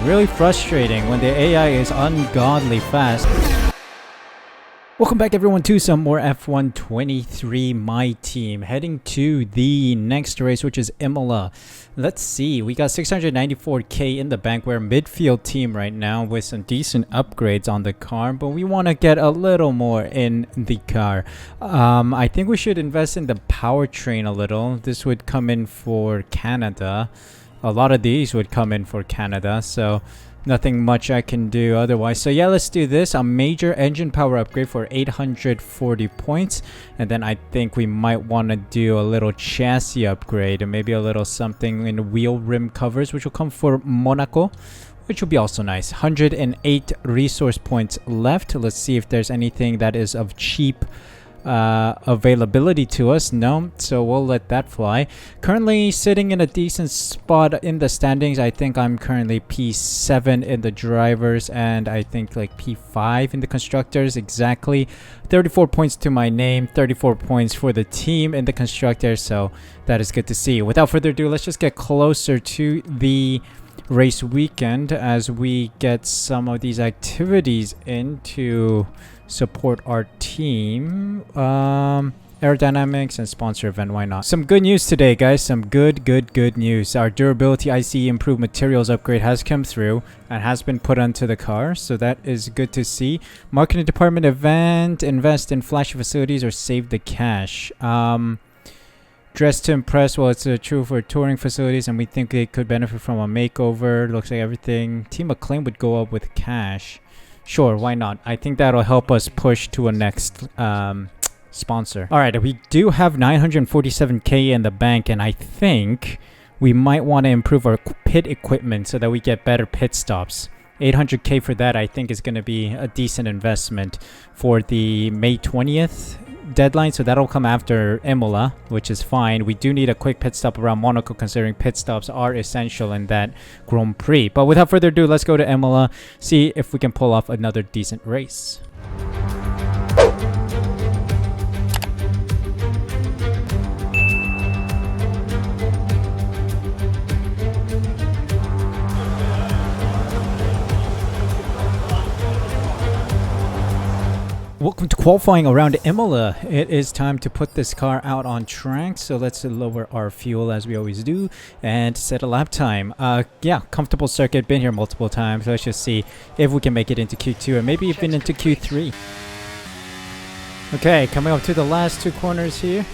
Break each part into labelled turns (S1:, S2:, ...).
S1: Really frustrating when the AI is ungodly fast. Welcome back everyone to some more F1 23 My Team. Heading to the next race, which is Imola. Let's see, we got 694k in the bank. We're a midfield team right now with some decent upgrades on the car, but we want to get a little more in the car. I think we should invest in the powertrain a little. This would come in for Canada. A lot of these would come in for Canada, so nothing much I can do otherwise. So yeah, let's do this. A major engine power upgrade for 840 points. And then I think we might want to do a little chassis upgrade and maybe a little something in wheel rim covers, which will come for Monaco, which will be also nice. 108 resource points left. Let's see if there's anything that is of cheap availability to us. No, so we'll let that fly. Currently sitting in a decent spot in the standings. I think I'm currently P7 in the drivers and I think like P5 in the constructors. Exactly 34 points to my name, 34 points for the team in the constructors, so that is good to see. Without further ado, let's just get closer to the race weekend as we get some of these activities in to support our team. Aerodynamics and sponsor event, why not? Some good news today, guys. Some good news. Our durability ICE improved materials upgrade has come through and has been put onto the car, so that is good to see. Marketing department event, invest in flashy facilities or save the cash. Dress to impress. Well, it's true for touring facilities and we think they could benefit from a makeover. Looks like everything. Team acclaim would go up with cash. Sure, why not? I think that'll help us push to a next sponsor. Alright, we do have 947k in the bank and I think we might want to improve our pit equipment so that we get better pit stops. 800k for that I think is going to be a decent investment for the May 20th deadline, so that'll come after Imola, which is fine. We do need a quick pit stop around Monaco considering pit stops are essential in that Grand Prix. But without further ado, let's go to Imola, see if we can pull off another decent race. Welcome to qualifying around Imola. It is time to put this car out on track, so let's lower our fuel as we always do and set a lap time. Yeah, comfortable circuit, been here multiple times. Let's just see if we can make it into Q2 and maybe even into Q3. Okay, coming up to the last two corners here.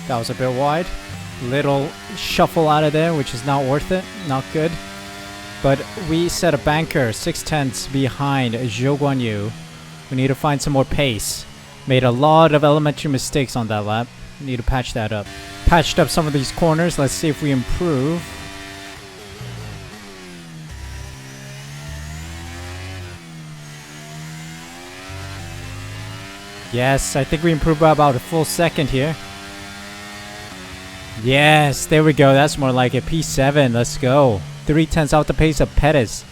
S1: That was a bit wide. Little shuffle out of there, which is not worth it. Not good. But we set a banker 6/10 behind Zhou Guanyu. We need to find some more pace. Made a lot of elementary mistakes on that lap. We need to patch that up. Patched up some of these corners. Let's see if we improve. Yes, I think we improved by about a full second here. Yes, there we go. That's more like it. P7, let's go. 3/10 out the pace of Perez.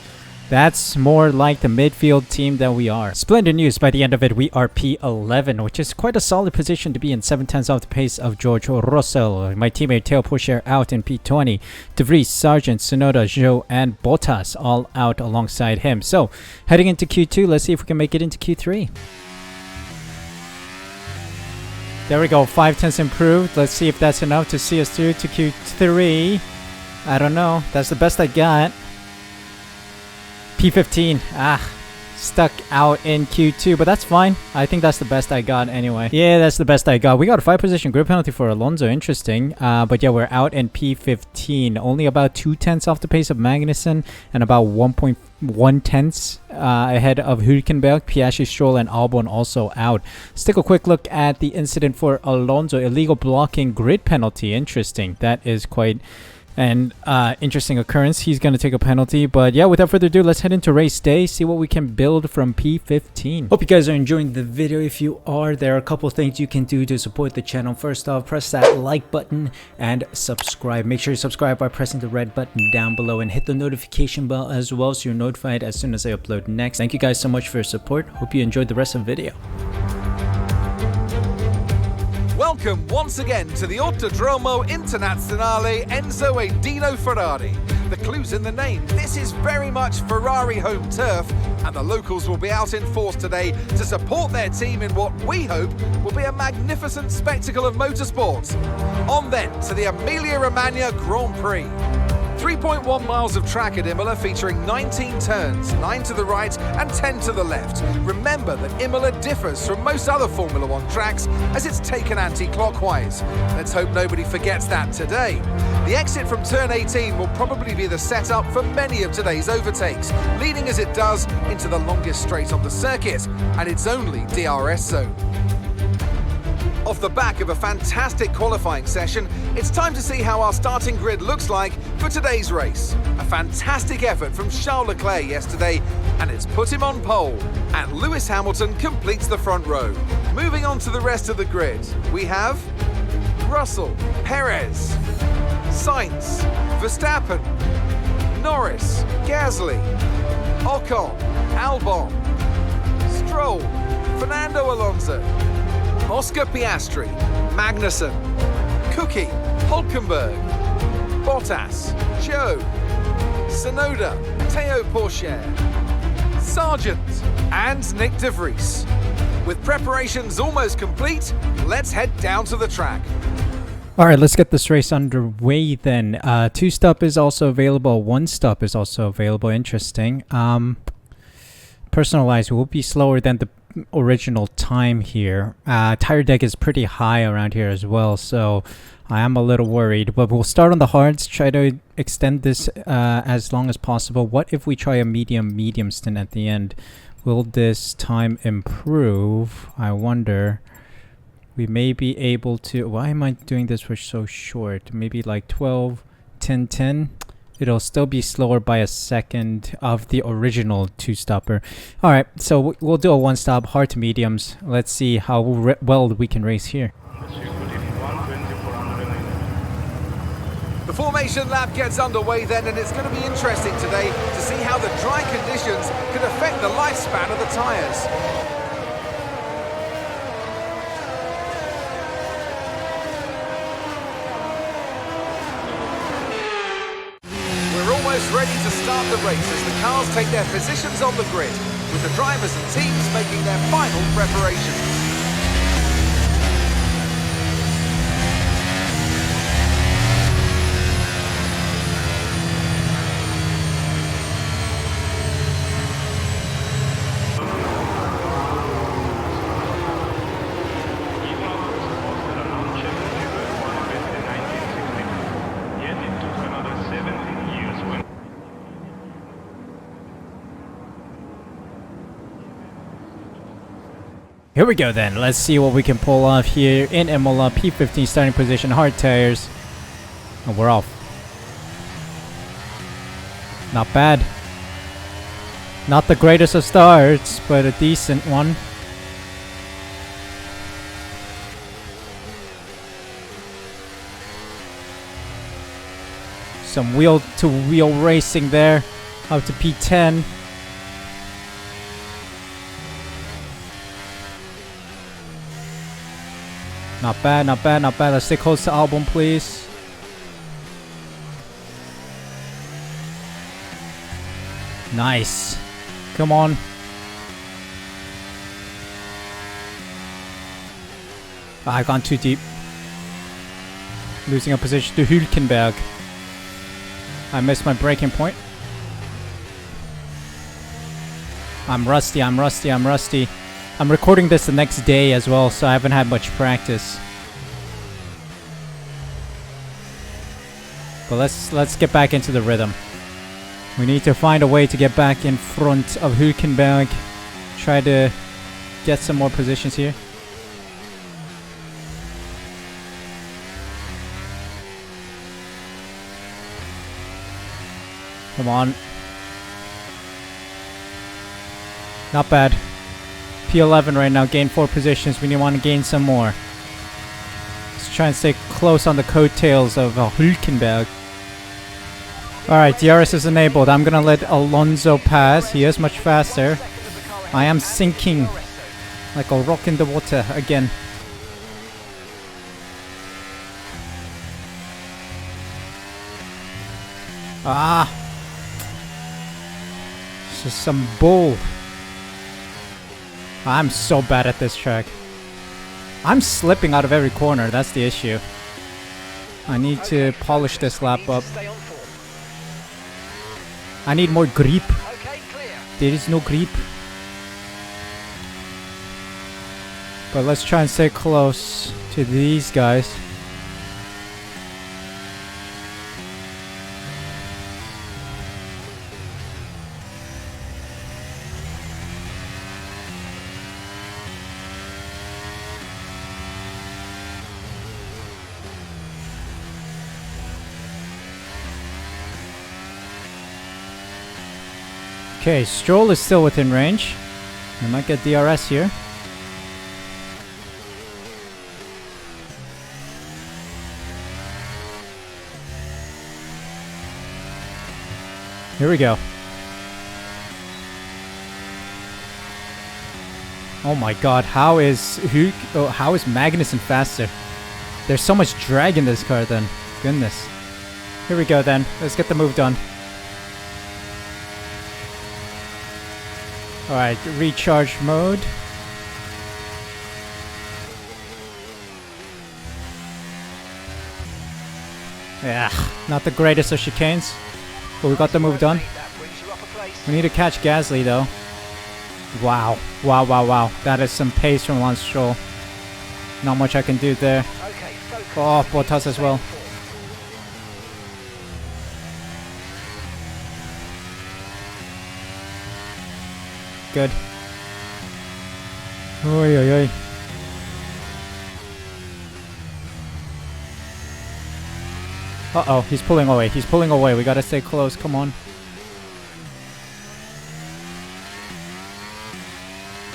S1: That's more like the midfield team that we are. Splendid news. By the end of it, we are P11, which is quite a solid position to be in. 7/10 off the pace of George Russell. My teammate Theo Pourchaire out in P20. De Vries, Sargent, Tsunoda, Zhou, and Bottas all out alongside him. So, heading into Q2, let's see if we can make it into Q3. There we go. 5/10 improved. Let's see if that's enough to see us through to Q3. I don't know. That's the best I got. P15. Stuck out in Q2, but that's fine. I think that's the best I got anyway. Yeah, that's the best I got. We got a 5-position grid penalty for Alonso. Interesting. But yeah, we're out in P15. Only about 2/10 off the pace of Magnussen and about 1.1 ahead of Hülkenberg, Piastri, Stroll, and Albon also out. Let's take a quick look at the incident for Alonso. Illegal blocking grid penalty. Interesting. That is quite an interesting occurrence. He's going to take a penalty. But yeah, without further ado, let's head into race day, see what we can build from P15. Hope you guys are enjoying the video. If you are, there are a couple things you can do to support the channel. First off, press that like button and subscribe. Make sure you subscribe by pressing the red button down below and hit the notification bell as well so you're notified as soon as I upload next. Thank you guys so much for your support. Hope you enjoyed the rest of the video.
S2: Welcome once again to the Autodromo Internazionale Enzo e Dino Ferrari. The clue's in the name. This is very much Ferrari home turf, and the locals will be out in force today to support their team in what we hope will be a magnificent spectacle of motorsport. On then to the Emilia-Romagna Grand Prix. 3.1 miles of track at Imola, featuring 19 turns, 9 to the right and 10 to the left. Remember that Imola differs from most other Formula One tracks as it's taken anti-clockwise. Let's hope nobody forgets that today. The exit from turn 18 will probably be the setup for many of today's overtakes, leading as it does into the longest straight on the circuit and its only DRS zone. Off the back of a fantastic qualifying session, it's time to see how our starting grid looks like for today's race. A fantastic effort from Charles Leclerc yesterday, and it's put him on pole, and Lewis Hamilton completes the front row. Moving on to the rest of the grid, we have Russell, Perez, Sainz, Verstappen, Norris, Gasly, Ocon, Albon, Stroll, Fernando Alonso, Oscar Piastri, Magnussen, Cookie, Hulkenberg, Bottas, Joe, Tsunoda, Teo Pourchaire, Sargent and Nick de Vries. With preparations almost complete, let's head down to the track.
S1: Alright, let's get this race underway then. 2-stop is also available, 1-stop is also available. Interesting. Personalized will be slower than the original time here. Tire deck is pretty high around here as well, so I am a little worried, but we'll start on the hards, try to extend this as long as possible. What if we try a medium stint at the end? Will this time improve? I wonder. We may be able to... Why am I doing this for so short? Maybe like 12, 10, 10. It'll still be slower by a second of the original 2-stopper. Alright, so we'll do a 1-stop, hard to mediums. Let's see how well we can race here.
S2: The formation lap gets underway then, and it's going to be interesting today to see how the dry conditions can affect the lifespan of the tyres. Ready to start the race as the cars take their positions on the grid, with the drivers and teams making their final preparations.
S1: Here we go then. Let's see what we can pull off here in Imola. P15 starting position, hard tires. And we're off. Not bad. Not the greatest of starts, but a decent one. Some wheel-to-wheel racing there. Up to P10. Not bad, not bad, not bad. Let's stay close to Albon, please. Nice. Come on. I've gone too deep. Losing a position to Hülkenberg. I missed my braking point. I'm rusty, I'm rusty, I'm rusty. I'm recording this the next day as well, so I haven't had much practice. But let's get back into the rhythm. We need to find a way to get back in front of Hülkenberg. Try to get some more positions here. Come on. Not bad. P11 right now, gain 4 positions. We want to gain some more. Let's try and stay close on the coattails of Hülkenberg. Alright, DRS is enabled. I'm gonna let Alonso pass. He is much faster. I am sinking like a rock in the water again. Ah! This is some bull. I'm so bad at this track. I'm slipping out of every corner, that's the issue. I need to polish this lap up. I need more grip. There is no grip. But let's try and stay close to these guys. Okay, Stroll is still within range. I might get DRS here. Here we go. Oh my god, how is Magnussen faster? There's so much drag in this car then. Goodness. Here we go then. Let's get the move done. Alright, recharge mode. Yeah, not the greatest of chicanes. But we got the move done. We need to catch Gasly though. Wow. Wow, wow, wow. That is some pace from Lance Stroll. Not much I can do there. Oh, Bottas as well. Good. Oi, oi, oi. Uh-oh, he's pulling away. He's pulling away. We gotta stay close. Come on.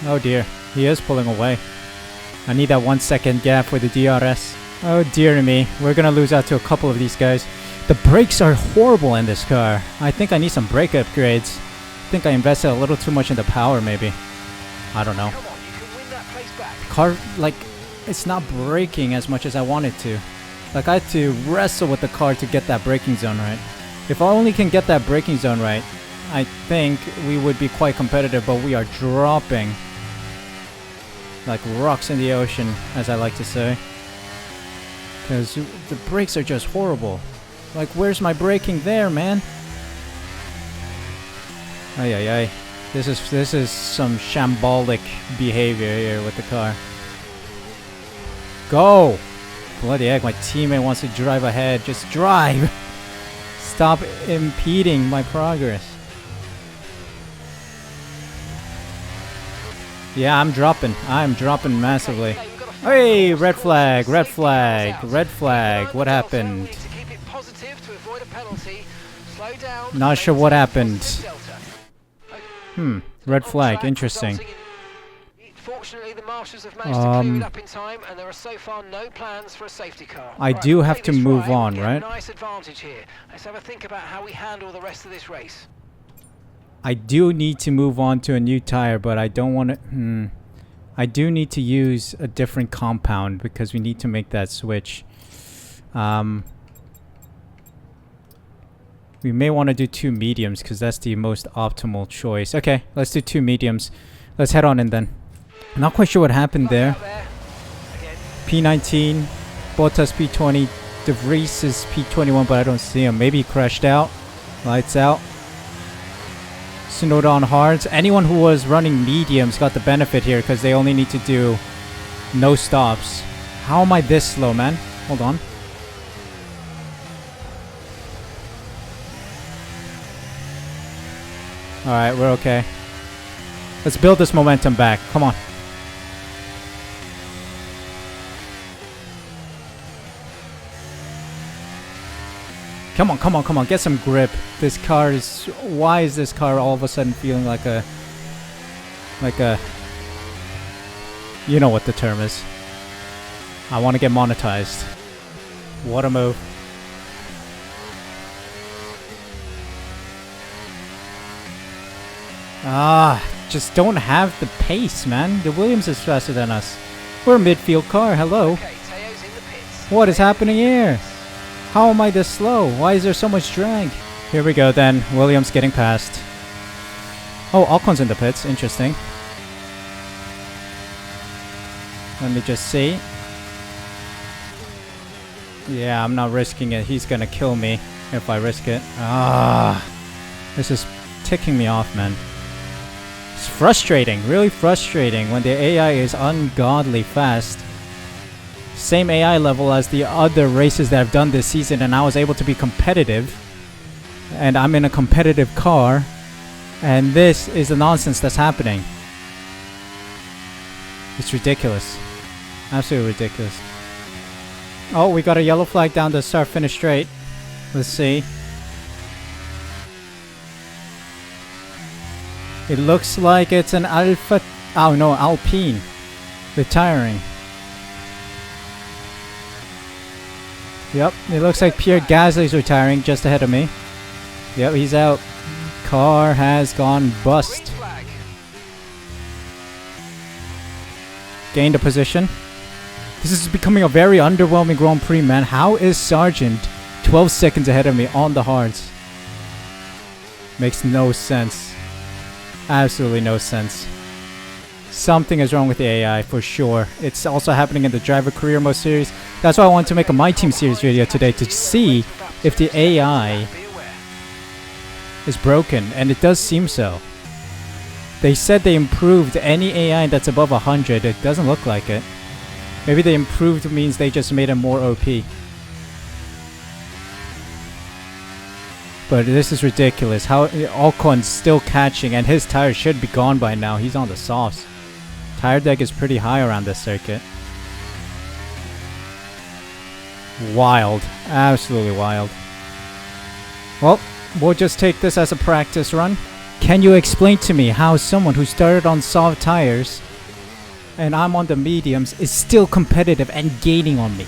S1: Oh dear. He is pulling away. I need that 1 second gap for the DRS. Oh dear me. We're gonna lose out to a couple of these guys. The brakes are horrible in this car. I think I need some brake upgrades. I think I invested a little too much in the power, maybe. I don't know. The car, like, it's not braking as much as I wanted to. Like, I had to wrestle with the car to get that braking zone right. If I only can get that braking zone right, I think we would be quite competitive, but we are dropping like rocks in the ocean, as I like to say. Because the brakes are just horrible. Like, where's my braking there, man? Ay ay ay. This is some shambolic behavior here with the car. Go! Bloody heck, my teammate wants to drive ahead. Just drive! Stop impeding my progress. Yeah, I'm dropping. I'm dropping massively. Hey, red flag, red flag, red flag. What happened? Not sure what happened. Red flag. Interesting.
S3: Fortunately, the marshals have managed to clear it up in time, and there are so far no plans for a safety car.
S1: I do have to move on, right?
S3: Nice advantage here. Let's have a think about how we handle the rest of this race.
S1: I do need to move on to a new tire, but I don't want to... I do need to use a different compound because we need to make that switch. We may want to do 2 mediums because that's the most optimal choice. Okay, let's do 2 mediums. Let's head on in then. Not quite sure what happened there. P19, Bottas P20, De Vries is P21, but I don't see him. Maybe he crashed out. Lights out. Tsunoda on hards. Anyone who was running mediums got the benefit here because they only need to do no stops. How am I this slow, man? Hold on. Alright, we're okay. Let's build this momentum back. Come on. Come on, come on, come on. Get some grip. This car is... Why is this car all of a sudden feeling like a... You know what the term is. I want to get monetized. What a move. Just don't have the pace, man. The Williams is faster than us. We're a midfield car. Hello.
S3: Okay, Teo's in the pits.
S1: What is happening here? How am I this slow? Why is there so much drag? Here we go then. Williams getting past. Oh, Alcon's in the pits. Interesting. Let me just see. Yeah, I'm not risking it. He's gonna kill me if I risk it. Ah, this is ticking me off, man. It's frustrating, really frustrating when the AI is ungodly fast. Same AI level as the other races that I've done this season, and I was able to be competitive. And I'm in a competitive car, and this is the nonsense that's happening. It's ridiculous. Absolutely ridiculous. Oh, we got a yellow flag down the start finish straight. Let's see. It looks like it's an Alpha... Oh no, Alpine. Retiring. Yep, it looks like Pierre Gasly's retiring just ahead of me. Yep, he's out. Car has gone bust. Gained a position. This is becoming a very underwhelming Grand Prix, man. How is Sargent 12 seconds ahead of me on the hards? Makes no sense. Absolutely no sense. Something is wrong with the AI for sure. It's also happening in the driver career mode series. That's why I wanted to make a My Team series video today to see if the AI is broken, and it does seem so. They said they improved any AI that's above 100. It doesn't look like it. Maybe they improved means they just made it more OP. But this is ridiculous. How Alcon's still catching, and his tires should be gone by now. He's on the softs. Tire deck is pretty high around this circuit. Wild. Absolutely wild. Well, we'll just take this as a practice run. Can you explain to me how someone who started on soft tires and I'm on the mediums is still competitive and gaining on me?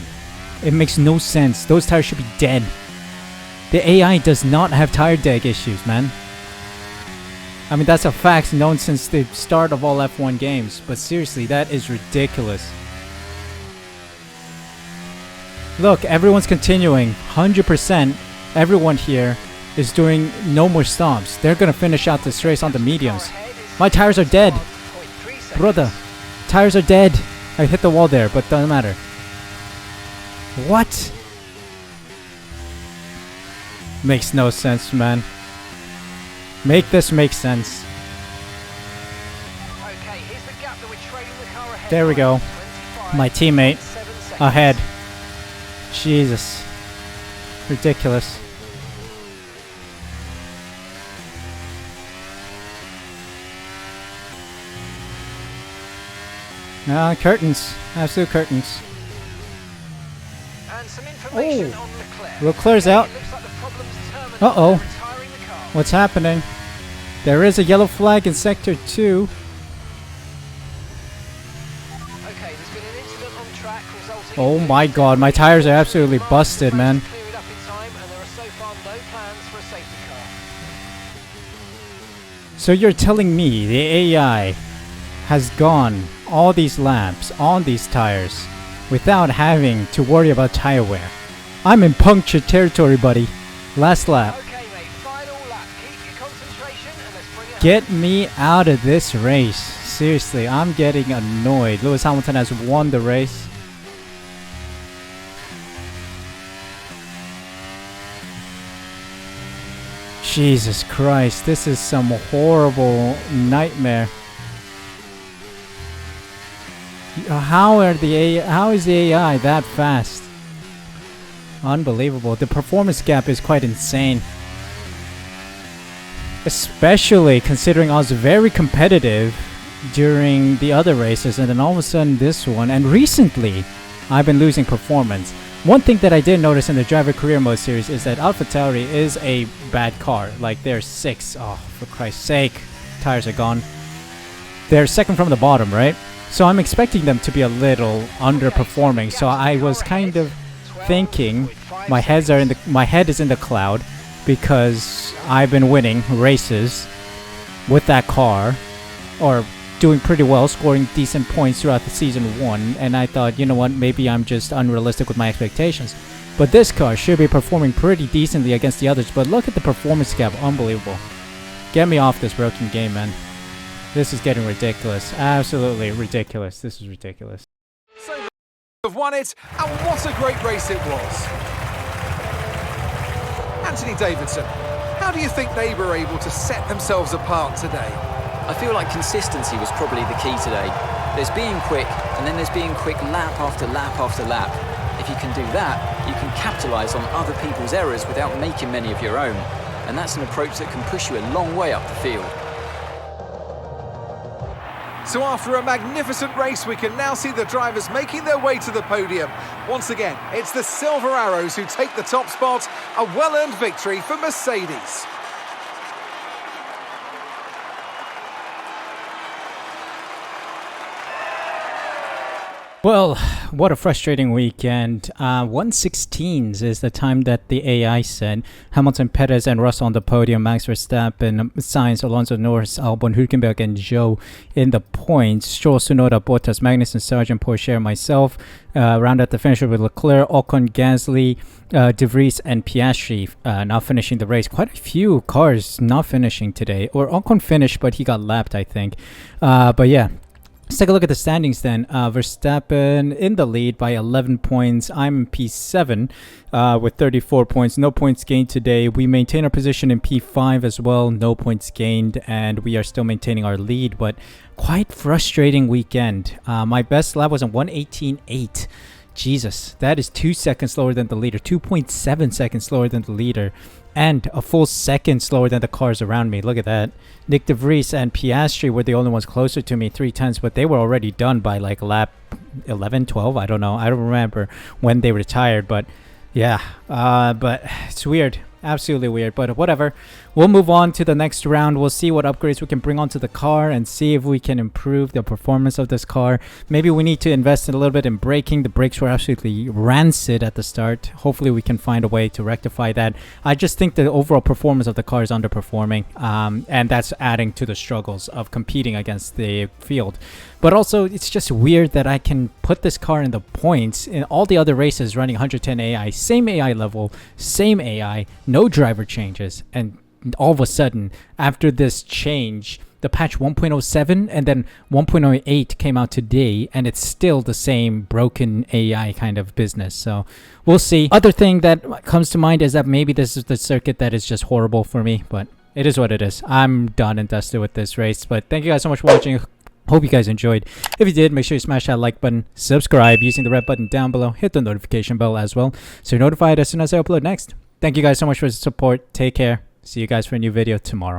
S1: It makes no sense. Those tires should be dead. The AI does not have tire deck issues, man. I mean, that's a fact known since the start of all F1 games, but seriously, that is ridiculous. Look, everyone's continuing. 100%. Everyone here is doing no more stops. They're gonna finish out this race on the mediums. My tires are dead. Brother, tires are dead. I hit the wall there, but doesn't matter. What? Makes no sense, man. Make this make sense. There we go. My teammate ahead. Jesus. Ridiculous. Curtains. Absolute curtains. Oh! Leclerc's out. Uh-oh. What's happening? There is a yellow flag in Sector 2. Oh my god, my tires are absolutely busted, man. So you're telling me the AI has gone all these laps on these tires without having to worry about tire wear? I'm in punctured territory, buddy. Last lap. Get me out of this race. Seriously, I'm getting annoyed. Lewis Hamilton has won the race. Jesus Christ, this is some horrible nightmare. How is the AI that fast? Unbelievable. The performance gap is quite insane. Especially considering I was very competitive during the other races, and then all of a sudden this one, and recently I've been losing performance. One thing that I did notice in the driver career mode series is that AlphaTauri is a bad car. Like, they're 6. Oh, for Christ's sake. Tires are gone. They're second from the bottom, right? So I'm expecting them to be a little underperforming. So I was kind of thinking my head is in the cloud because I've been winning races with that car, or doing pretty well, scoring decent points throughout the season 1, and I thought, you know what, maybe I'm just unrealistic with my expectations. But this car should be performing pretty decently against the others. But look at the performance gap. Unbelievable. Get me off this broken game, man. This is getting ridiculous. Absolutely ridiculous. This is ridiculous.
S2: So have won it, and what a great race it was. Anthony Davidson, how do you think they were able to set themselves apart today?
S4: I feel like consistency was probably the key today. There's being quick, and then there's being quick lap after lap after lap. If you can do that, you can capitalise on other people's errors without making many of your own. And that's an approach that can push you a long way up the field.
S2: So after a magnificent race, we can now see the drivers making their way to the podium. Once again, it's the Silver Arrows who take the top spot, a well-earned victory for Mercedes.
S1: Well, what a frustrating weekend. 1:16 is the time that the AI said. Hamilton, Perez, and Russell on the podium. Max Verstappen, Sainz, Alonso, Norris, Albon, Hülkenberg, and Zhou in the points. Stroll, Tsunoda, Bottas, Magnussen, Sargent, Porsche, myself. Round out the finisher with Leclerc, Ocon, Gasly, De Vries, and Piastri not finishing the race. Quite a few cars not finishing today. Or Ocon finished, but he got lapped, I think. But yeah. Let's take a look at the standings then. Verstappen in the lead by 11 points. I'm in P7 with 34 points. No points gained today. We maintain our position in P5 as well. No points gained. And we are still maintaining our lead. But quite frustrating weekend. My best lap was on 1:18.8. Jesus, that is 2 seconds slower than the leader. 2.7 seconds slower than the leader. And a full second slower than the cars around me. Look at that. Nick De Vries and Piastri were the only ones closer to me 3 tenths, but they were already done by like lap 11, 12. I don't know. I don't remember when they retired, but yeah. But it's weird. Absolutely weird, but whatever. We'll move on to the next round. We'll see what upgrades we can bring onto the car and see if we can improve the performance of this car. Maybe we need to invest in a little bit in braking. The brakes were absolutely rancid at the start. Hopefully we can find a way to rectify that. I just think the overall performance of the car is underperforming, and that's adding to the struggles of competing against the field. But also, it's just weird that I can put this car in the points in all the other races running 110 AI, same AI level, same AI, no driver changes, and all of a sudden, after this change, the patch 1.07 and then 1.08 came out today, and it's still the same broken AI kind of business. So we'll see. Other thing that comes to mind is that maybe this is the circuit that is just horrible for me, but it is what it is. I'm done and dusted with this race. But thank you guys so much for watching. Hope you guys enjoyed. If you did, make sure you smash that like button, subscribe using the red button down below, hit the notification bell as well so you're notified as soon as I upload next. Thank you guys so much for the support. Take care. See you guys for a new video tomorrow.